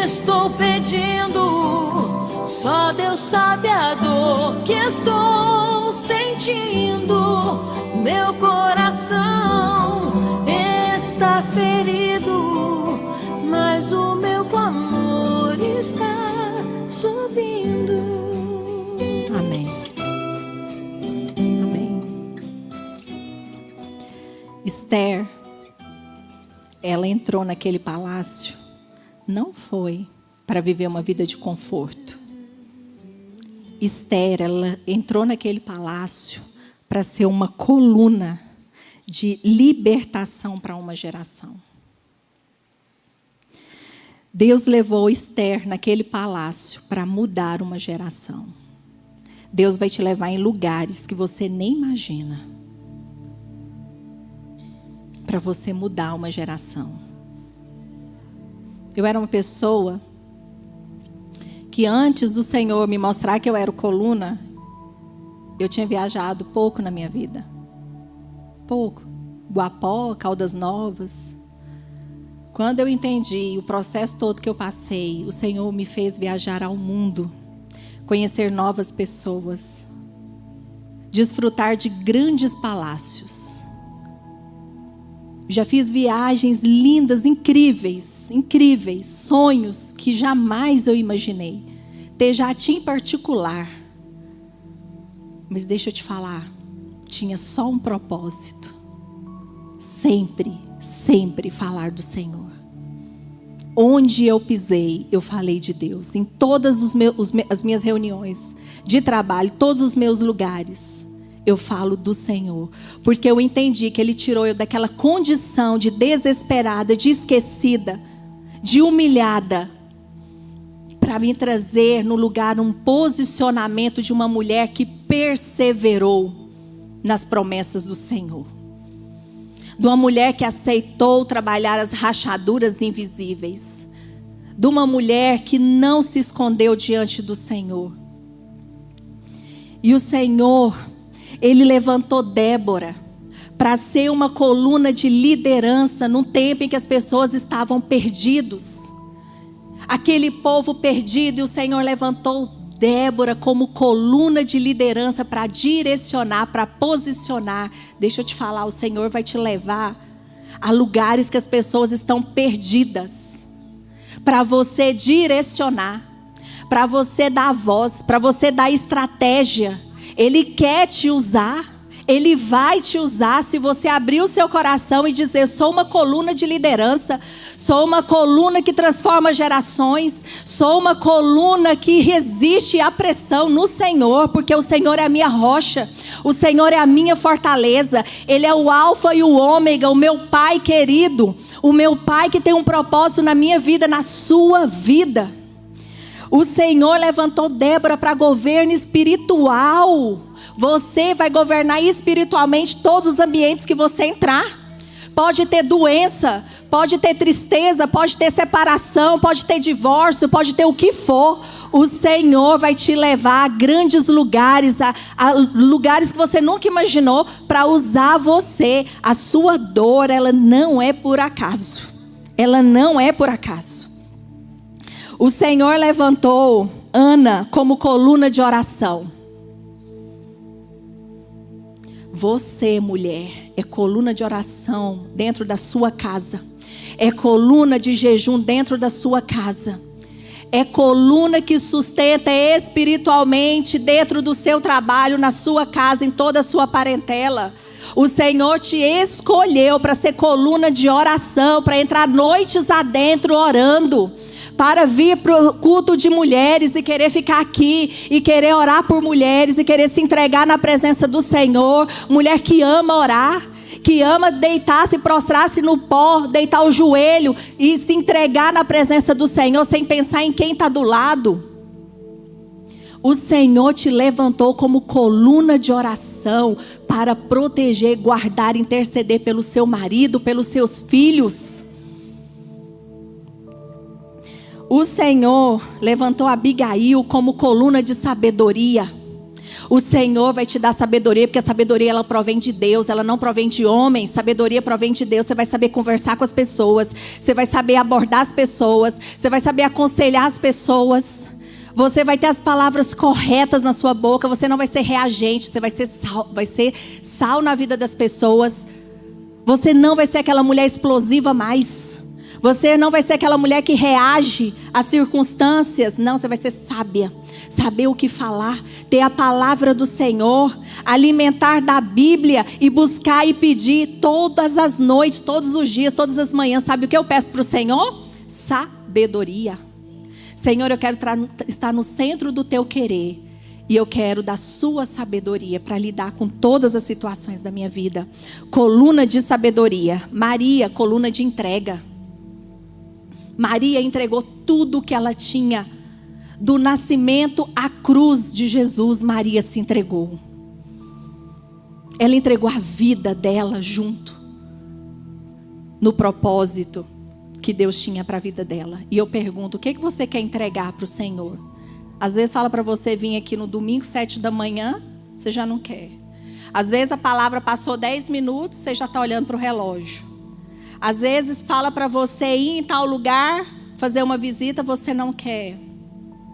estou pedindo. Só Deus sabe a dor que estou sentindo. Meu coração está ferido, mas o meu clamor está subindo. Amém. Amém. Esther, ela entrou naquele palácio, não foi para viver uma vida de conforto. Esther, ela entrou naquele palácio para ser uma coluna de libertação para uma geração. Deus levou Esther naquele palácio para mudar uma geração. Deus vai te levar em lugares que você nem imagina, para você mudar uma geração. Eu era uma pessoa que antes do Senhor me mostrar que eu era coluna, eu tinha viajado pouco na minha vida. Pouco. Guapó, Caldas Novas. Quando eu entendi o processo todo que eu passei, o Senhor me fez viajar ao mundo, conhecer novas pessoas, desfrutar de grandes palácios. Já fiz viagens lindas, incríveis, incríveis, sonhos que jamais eu imaginei. Ter jatinho particular. Mas deixa eu te falar, tinha só um propósito. Sempre, sempre falar do Senhor. Onde eu pisei, eu falei de Deus. Em todas as minhas reuniões de trabalho, todos os meus lugares, eu falo do Senhor. Porque eu entendi que Ele tirou eu daquela condição de desesperada, de esquecida, de humilhada, para me trazer no lugar um posicionamento de uma mulher que perseverou nas promessas do Senhor. De uma mulher que aceitou trabalhar as rachaduras invisíveis. De uma mulher que não se escondeu diante do Senhor. E o Senhor, Ele levantou Débora para ser uma coluna de liderança num tempo em que as pessoas estavam perdidos. Aquele povo perdido, e o Senhor levantou Débora como coluna de liderança para direcionar, para posicionar. Deixa eu te falar, o Senhor vai te levar a lugares que as pessoas estão perdidas, para você direcionar, para você dar voz, para você dar estratégia. Ele quer te usar. Ele vai te usar se você abrir o seu coração e dizer: sou uma coluna de liderança, sou uma coluna que transforma gerações, sou uma coluna que resiste à pressão no Senhor, porque o Senhor é a minha rocha, o Senhor é a minha fortaleza, Ele é o alfa e o ômega, o meu Pai querido, o meu Pai que tem um propósito na minha vida, na sua vida. O Senhor levantou Débora para governo espiritual. Você vai governar espiritualmente todos os ambientes que você entrar. Pode ter doença, pode ter tristeza, pode ter separação, pode ter divórcio, pode ter o que for. O Senhor vai te levar a grandes lugares, a lugares que você nunca imaginou, para usar você. A sua dor, ela não é por acaso. Ela não é por acaso. O Senhor levantou Ana como coluna de oração. Você, mulher, é coluna de oração dentro da sua casa. É coluna de jejum dentro da sua casa. É coluna que sustenta espiritualmente dentro do seu trabalho, na sua casa, em toda a sua parentela. O Senhor te escolheu para ser coluna de oração, para entrar noites adentro orando, para vir para o culto de mulheres e querer ficar aqui, e querer orar por mulheres, e querer se entregar na presença do Senhor. Mulher que ama orar, que ama deitar, se prostrar-se no pó, deitar o joelho e se entregar na presença do Senhor, sem pensar em quem está do lado. O Senhor te levantou como coluna de oração, para proteger, guardar, interceder pelo seu marido, pelos seus filhos. O Senhor levantou Abigail como coluna de sabedoria. O Senhor vai te dar sabedoria, porque a sabedoria ela provém de Deus, ela não provém de homens. Sabedoria provém de Deus. Você vai saber conversar com as pessoas, você vai saber abordar as pessoas, você vai saber aconselhar as pessoas. Você vai ter as palavras corretas na sua boca. Você não vai ser reagente, você vai ser sal na vida das pessoas. Você não vai ser aquela mulher explosiva mais. Você não vai ser aquela mulher que reage às circunstâncias. Não, você vai ser sábia. saber o que falar, ter a palavra do Senhor, alimentar da Bíblia e buscar e pedir todas as noites, todos os dias, todas as manhãs. Sabe o que eu peço para o Senhor? Sabedoria. Senhor, eu quero estar no centro do teu querer. E eu quero da sua sabedoria para lidar com todas as situações da minha vida. Coluna de sabedoria. Maria, coluna de entrega. Maria entregou tudo o que ela tinha. Do nascimento à cruz de Jesus, Maria se entregou. Ela entregou a vida dela junto. No propósito que Deus tinha para a vida dela. E eu pergunto, o que você quer entregar para o Senhor? Às vezes fala para você vir aqui no domingo, 7 da manhã, você já não quer. Às vezes a palavra passou 10 minutos, você já está olhando para o relógio. Às vezes fala para você ir em tal lugar, fazer uma visita, você não quer.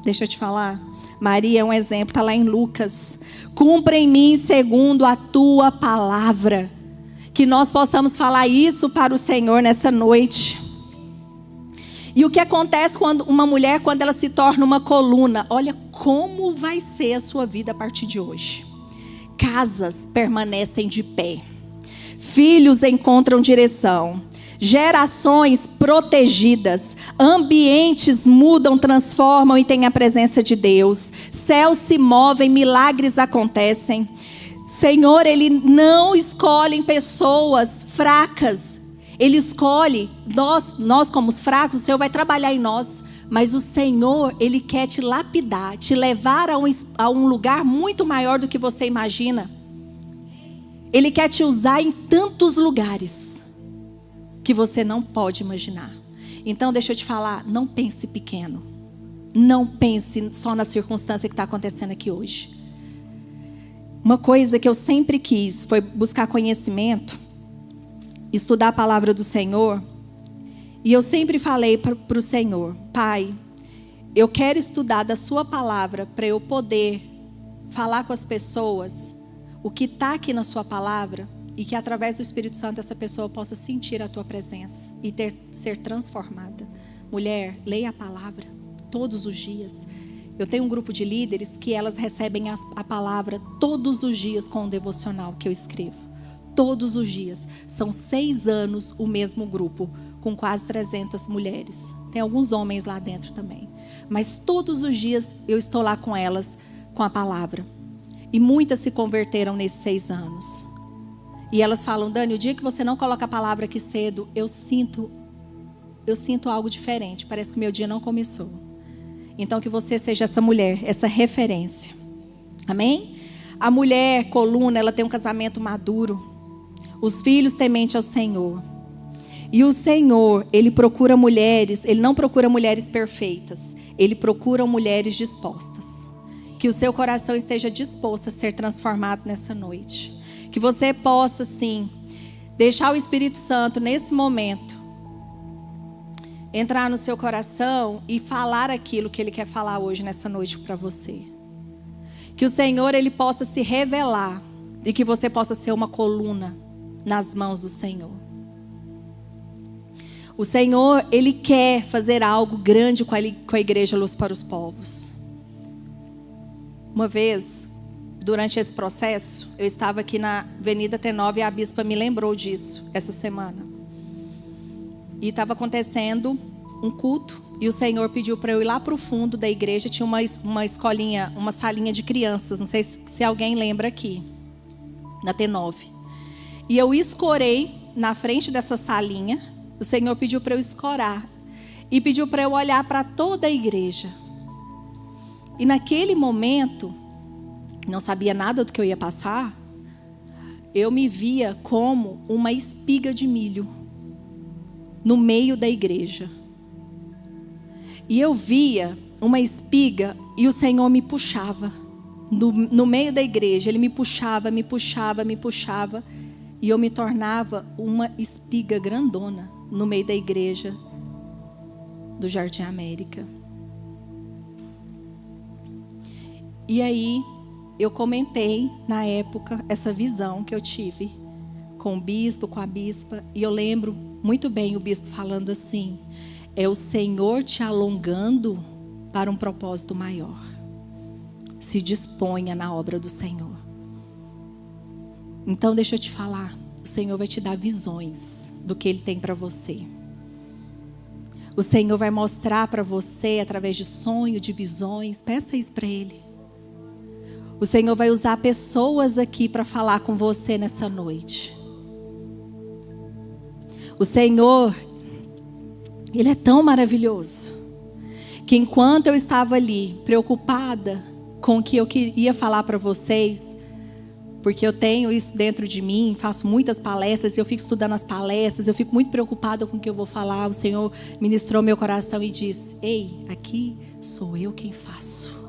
Deixa eu te falar. Maria é um exemplo, está lá em Lucas. Cumpra em mim segundo a tua palavra. Que nós possamos falar isso para o Senhor nessa noite. E o que acontece quando uma mulher, quando ela se torna uma coluna? Olha como vai ser a sua vida a partir de hoje. Casas permanecem de pé. Filhos encontram direção. Gerações protegidas. Ambientes mudam, transformam e têm a presença de Deus. Céus se movem, milagres acontecem. Senhor, Ele não escolhe pessoas fracas. Ele escolhe, nós como os fracos, o Senhor vai trabalhar em nós. Mas o Senhor, Ele quer te lapidar, te levar a um lugar muito maior do que você imagina. Ele quer te usar em tantos lugares que você não pode imaginar. Então deixa eu te falar, não pense pequeno. Não pense só na circunstância que está acontecendo aqui hoje. Uma coisa que eu sempre quis foi buscar conhecimento, estudar a palavra do Senhor. E eu sempre falei para o Senhor, Pai, eu quero estudar da sua palavra para eu poder falar com as pessoas o que está aqui na sua palavra e que através do Espírito Santo essa pessoa possa sentir a tua presença e ser transformada. Mulher, leia a palavra todos os dias. Eu tenho um grupo de líderes que elas recebem a palavra todos os dias com um devocional que eu escrevo. Todos os dias. São 6 anos o mesmo grupo, com quase 300 mulheres. Tem alguns homens lá dentro também. Mas todos os dias eu estou lá com elas, com a palavra. E muitas se converteram nesses 6 anos. E elas falam, Dani, o dia que você não coloca a palavra aqui cedo, eu sinto algo diferente. Parece que o meu dia não começou. Então que você seja essa mulher, essa referência. Amém? A mulher coluna, ela tem um casamento maduro. Os filhos temente ao Senhor. E o Senhor, Ele procura mulheres, Ele não procura mulheres perfeitas. Ele procura mulheres dispostas. Que o seu coração esteja disposto a ser transformado nessa noite. Que você possa, sim, deixar o Espírito Santo nesse momento entrar no seu coração e falar aquilo que Ele quer falar hoje, nessa noite, para você. Que o Senhor, Ele possa se revelar e que você possa ser uma coluna nas mãos do Senhor. O Senhor, Ele quer fazer algo grande com a Igreja Luz para os Povos. Uma vez, durante esse processo, eu estava aqui na Avenida T9 e a bispa me lembrou disso essa semana. E estava acontecendo um culto e o Senhor pediu para eu ir lá para o fundo da igreja. Tinha uma escolinha, uma salinha de crianças, não sei se alguém lembra aqui, na T9. E eu escorei na frente dessa salinha. O Senhor pediu para eu escorar. E pediu para eu olhar para toda a igreja. E naquele momento, não sabia nada do que eu ia passar. Eu me via como uma espiga de milho no meio da igreja. E eu via uma espiga e o Senhor me puxava. No meio da igreja, Ele me puxava, me puxava, me puxava. E eu me tornava uma espiga grandona no meio da igreja do Jardim América. E aí, eu comentei na época essa visão que eu tive com o bispo, com a bispa. E eu lembro muito bem o bispo falando assim: é o Senhor te alongando para um propósito maior. se disponha na obra do Senhor. Então deixa eu te falar, o Senhor vai te dar visões do que Ele tem para você. O Senhor vai mostrar para você através de sonho, de visões. Peça isso para Ele. O Senhor vai usar pessoas aqui para falar com você nessa noite. O Senhor, Ele é tão maravilhoso, que enquanto eu estava ali preocupada com o que eu queria falar para vocês, porque eu tenho isso dentro de mim, faço muitas palestras, eu fico estudando as palestras, eu fico muito preocupada com o que eu vou falar. O Senhor ministrou meu coração e disse: ei, aqui sou eu quem faço.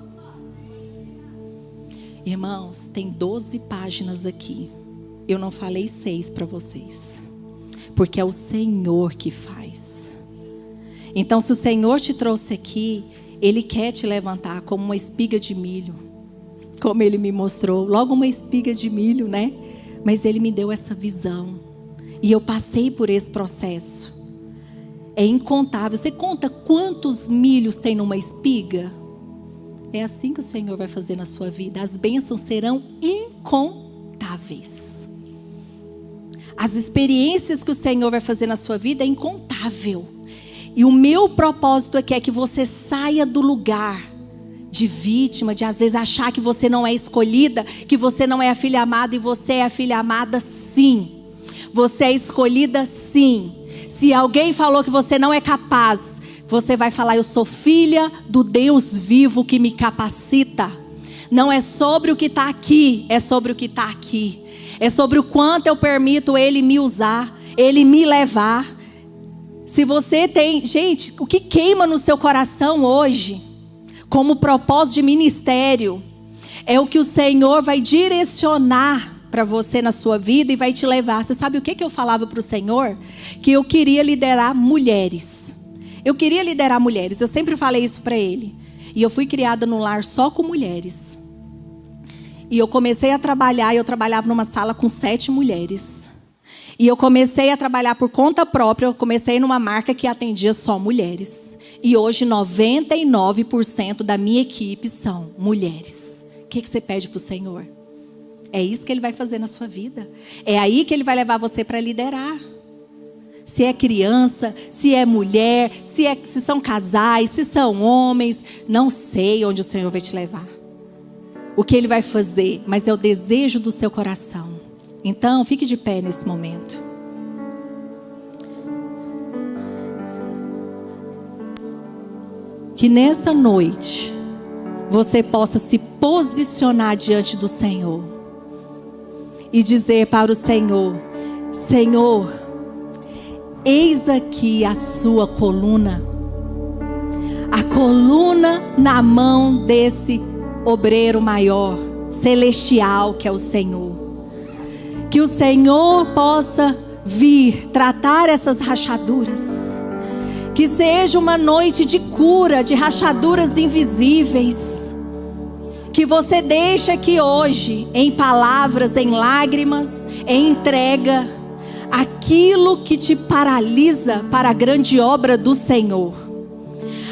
Irmãos, tem 12 páginas aqui. Eu não falei 6 para vocês, porque é o Senhor que faz. Então, se o Senhor te trouxe aqui, Ele quer te levantar como uma espiga de milho, como Ele me mostrou, logo uma espiga de milho, né? Mas Ele me deu essa visão, e eu passei por esse processo. É incontável. Você conta quantos milhos tem numa espiga? É assim que o Senhor vai fazer na sua vida. As bênçãos serão incontáveis. As experiências que o Senhor vai fazer na sua vida é incontável. E o meu propósito aqui é que você saia do lugar de vítima, de às vezes achar que você não é escolhida, que você não é a filha amada, e você é a filha amada sim. Você é escolhida sim. Se alguém falou que você não é capaz, você vai falar: eu sou filha do Deus vivo que me capacita. Não é sobre o que está aqui, é sobre o que está aqui. É sobre o quanto eu permito Ele me usar, Ele me levar. Se você tem... Gente, o que queima no seu coração hoje, como propósito de ministério, é o que o Senhor vai direcionar para você na sua vida e vai te levar. Você sabe o que eu falava para o Senhor? Que eu queria liderar mulheres. Eu queria liderar mulheres. Eu sempre falei isso para Ele. E eu fui criada num lar só com mulheres. E eu comecei a trabalhar, e eu trabalhava numa sala com 7 mulheres. E eu comecei a trabalhar por conta própria, eu comecei numa marca que atendia só mulheres. E hoje 99% da minha equipe são mulheres. O que você pede para o Senhor? É isso que Ele vai fazer na sua vida. É aí que Ele vai levar você para liderar. Se é criança, se é mulher, se são casais, se são homens, não sei onde o Senhor vai te levar. O que Ele vai fazer, mas é o desejo do seu coração. Então, fique de pé nesse momento. Que nessa noite você possa se posicionar diante do Senhor e dizer para o Senhor: Senhor, eis aqui a sua coluna. A coluna na mão desse obreiro maior, celestial, que é o Senhor. Que o Senhor possa vir tratar essas rachaduras. Que seja uma noite de cura, de rachaduras invisíveis. Que você deixe aqui hoje, em palavras, em lágrimas, em entrega, aquilo que te paralisa para a grande obra do Senhor.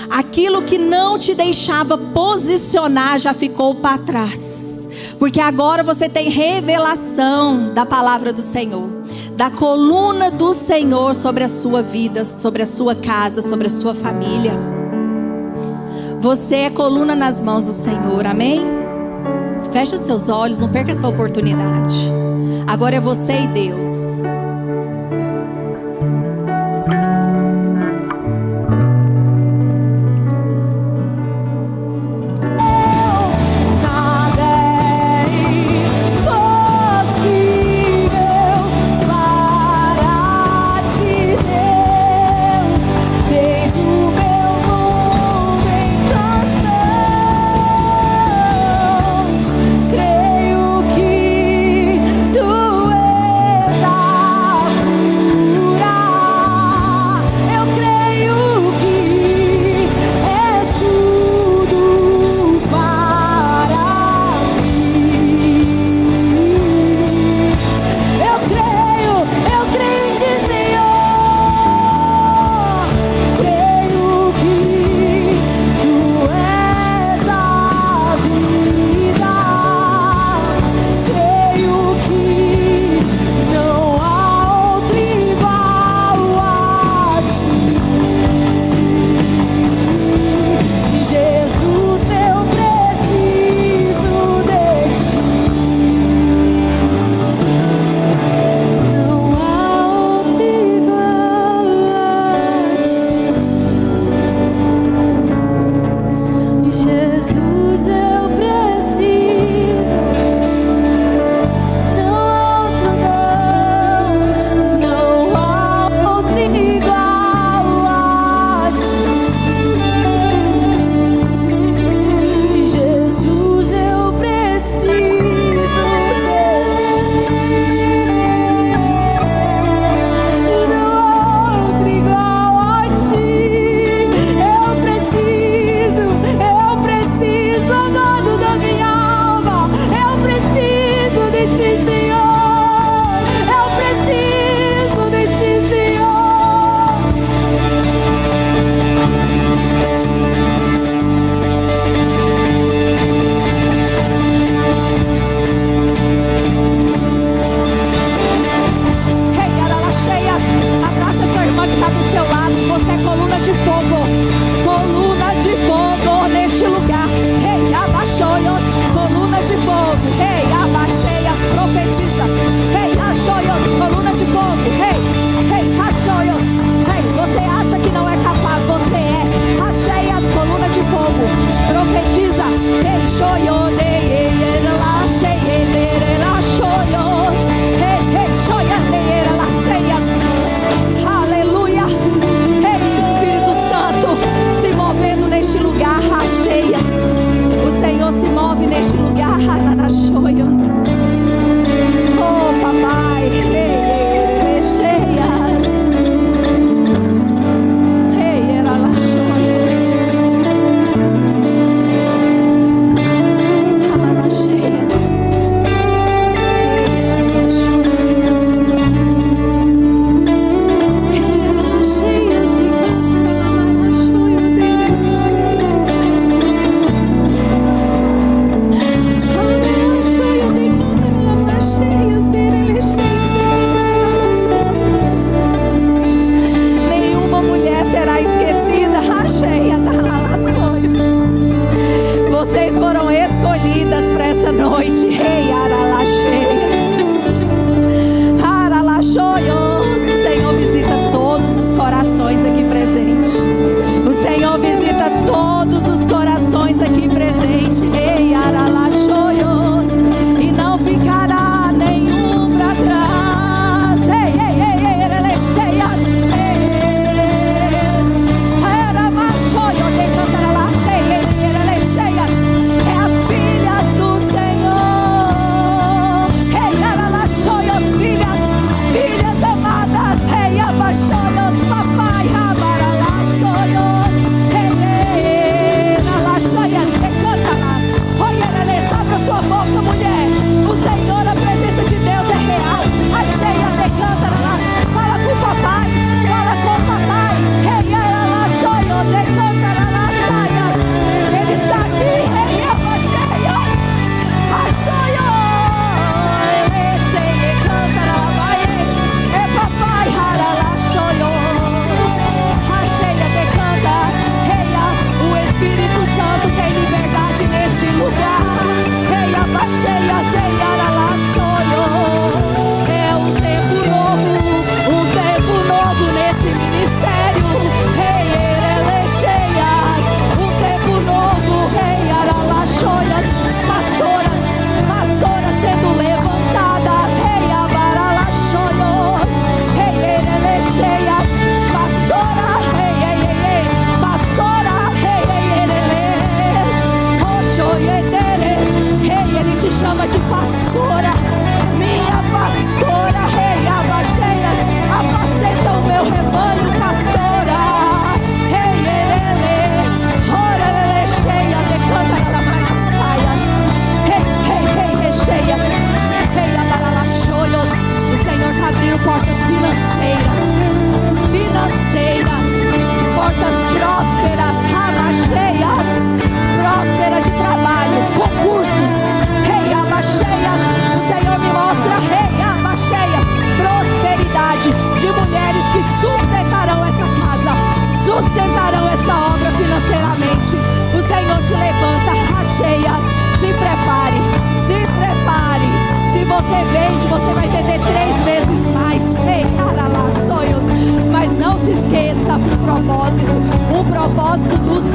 Aquilo que não te deixava posicionar já ficou para trás. Porque agora você tem revelação da palavra do Senhor, da coluna do Senhor sobre a sua vida, sobre a sua casa, sobre a sua família. Você é coluna nas mãos do Senhor, amém? Feche seus olhos, não perca essa oportunidade. Agora é você e Deus. Creio que tu és a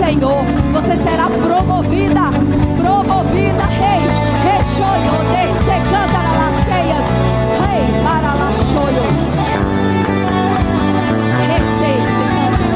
Senhor. Você será promovida, promovida, rei. Rechoio, desce, canta nas ceias, rei, para las choios. Recei-se, canta.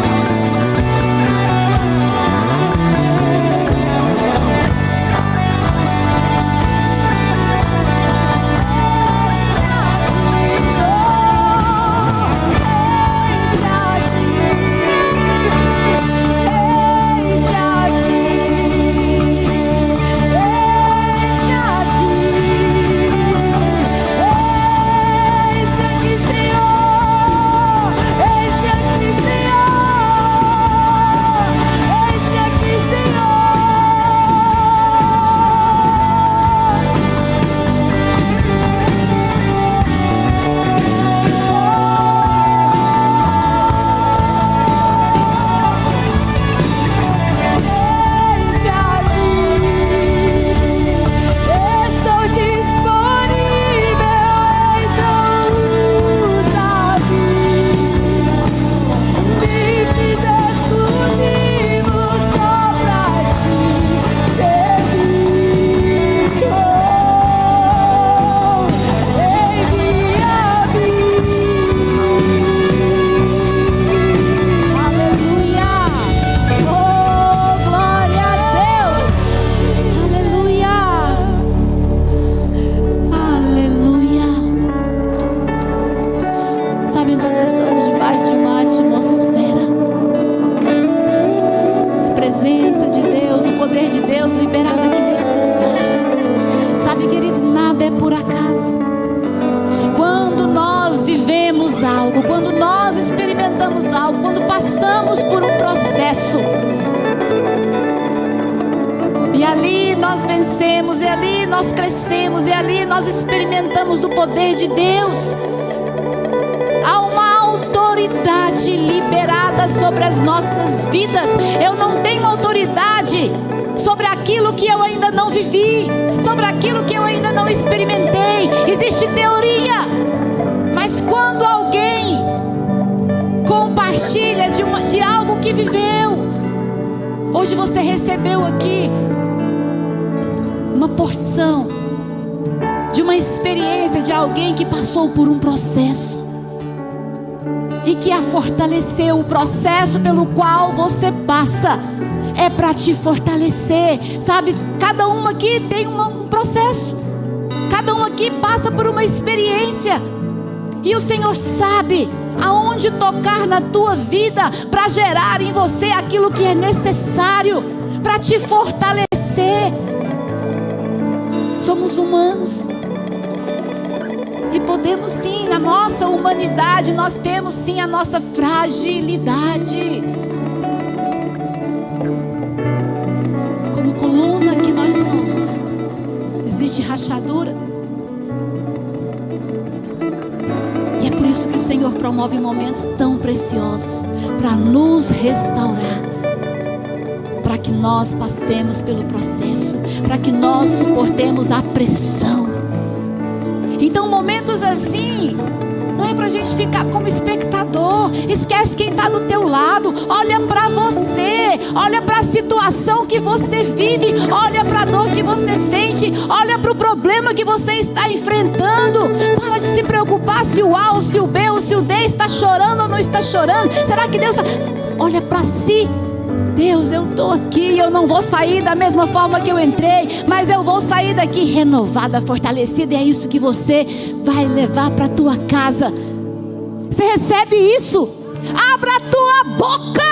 Hoje você recebeu aqui uma porção de uma experiência de alguém que passou por um processo e que a fortaleceu. O processo pelo qual você passa é para te fortalecer, sabe? Cada um aqui tem um processo, cada um aqui passa por uma experiência, e o Senhor sabe aonde tocar na tua vida para gerar em você aquilo que é necessário para te fortalecer. Somos humanos e podemos sim, na nossa humanidade, nós temos sim a nossa fragilidade. Como coluna que nós somos, existe rachadura. E é por isso que o Senhor promove momentos tão preciosos para nos restaurar, para que nós passemos pelo processo, para que nós suportemos a pressão. Então momentos assim não é para a gente ficar como espectador. Esquece quem está do teu lado. Olha para você, olha para a situação que você vive, olha para a dor que você sente, olha para o problema que você está enfrentando. Para de se preocupar se o A ou se o B ou se o D está chorando ou não está chorando. Será que Deus está... Olha para si. Deus, eu estou aqui, eu não vou sair da mesma forma que eu entrei, mas eu vou sair daqui renovada, fortalecida, e é isso que você vai levar para a tua casa. Você recebe isso? Abra a tua boca.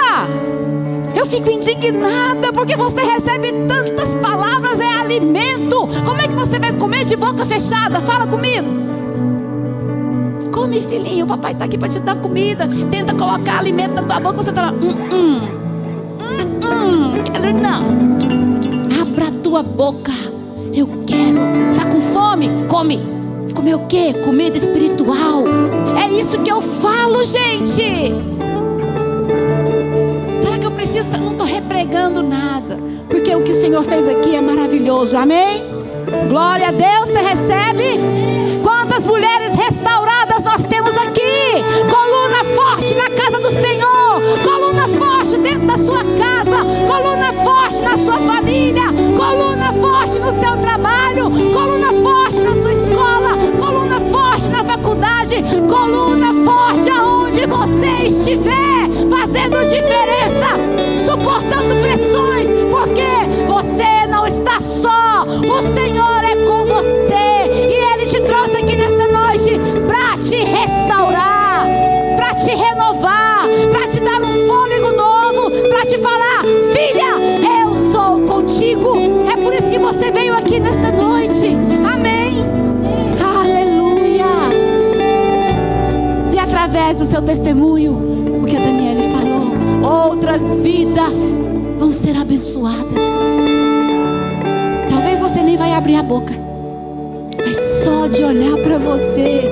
Eu fico indignada porque você recebe tantas palavras, é alimento. Como é que você vai comer de boca fechada? Fala comigo. Come, filhinho, o papai está aqui para te dar comida. Tenta colocar alimento na tua boca, você está lá, quero não. Abra a tua boca. Eu quero. Tá com fome? Come. Comer o quê? Comida espiritual. É isso que eu falo, gente. Será que eu preciso? Não estou repregando nada, porque o que o Senhor fez aqui é maravilhoso. Amém? Glória a Deus. Você recebe? Quantas mulheres restauradas nós temos aqui? Coluna forte na casa do Senhor. Coluna forte dentro da sua casa. Coluna te vê fazendo diferença, suportando pressões, porque você não está só. O Senhor é com você, e Ele te trouxe aqui nesta noite para te restaurar, para te renovar, para te dar um fôlego novo, para te falar: filha, eu sou contigo. É por isso que você veio aqui nesta noite. Amém? Aleluia. E através do seu testemunho, o que a Daniele falou, outras vidas vão ser abençoadas. Talvez você nem vai abrir a boca, mas só de olhar para você.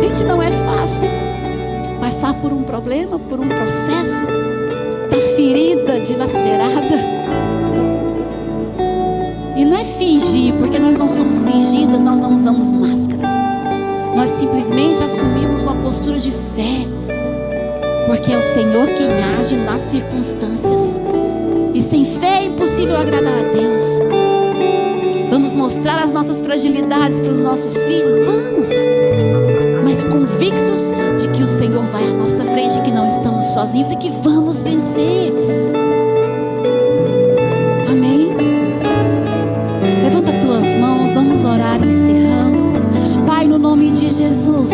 Gente, não é fácil passar por um problema, por um processo, da ferida dilacerada. E não é fingir, porque nós não somos fingidas, nós não usamos máscaras. Nós simplesmente assumimos uma postura de fé, porque é o Senhor quem age nas circunstâncias. E sem fé é impossível agradar a Deus. Vamos mostrar as nossas fragilidades para os nossos filhos? Vamos! Mas convictos de que o Senhor vai à nossa frente, que não estamos sozinhos e que vamos vencer. Amém? Levanta tuas mãos, vamos orar encerrando. Pai, no nome de Jesus,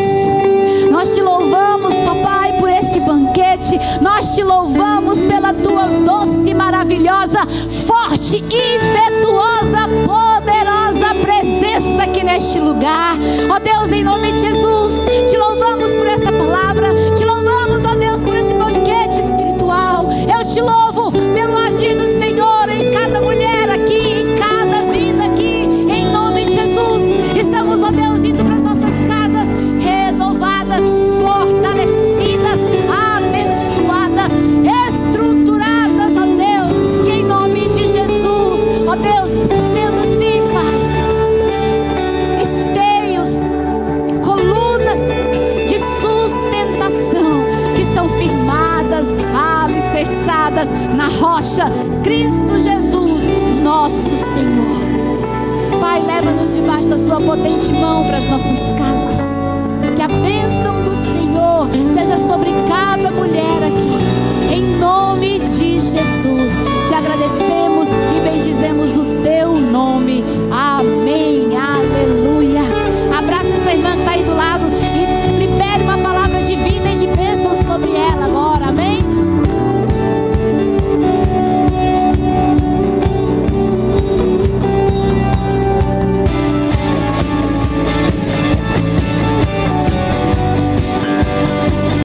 nós te louvamos, papai, por esse banquete. Nós te louvamos pela tua doce, maravilhosa, forte, impetuosa, poderosa presença aqui neste lugar. Ó Deus, em nome de Jesus, te louvamos por esta palavra. Te louvamos, ó Deus, por esse banquete espiritual. Eu te louvo pelo agir do Senhor em cada mulher aqui, em cada vida aqui. Em nome de Jesus, estamos, ó Deus, indo para as nossas casas renovadas, fortalecidas, abençoadas, estruturadas, ó Deus. E em nome de Jesus, ó Deus, sendo assim, Pai, esteios, colunas de sustentação que são firmadas, alicerçadas na rocha, Cristo Jesus, nosso Senhor. Pai, leva-nos debaixo da sua potente mão para as nossas casas. Que a bênção do Senhor seja sobre cada mulher aqui, em nome de Jesus.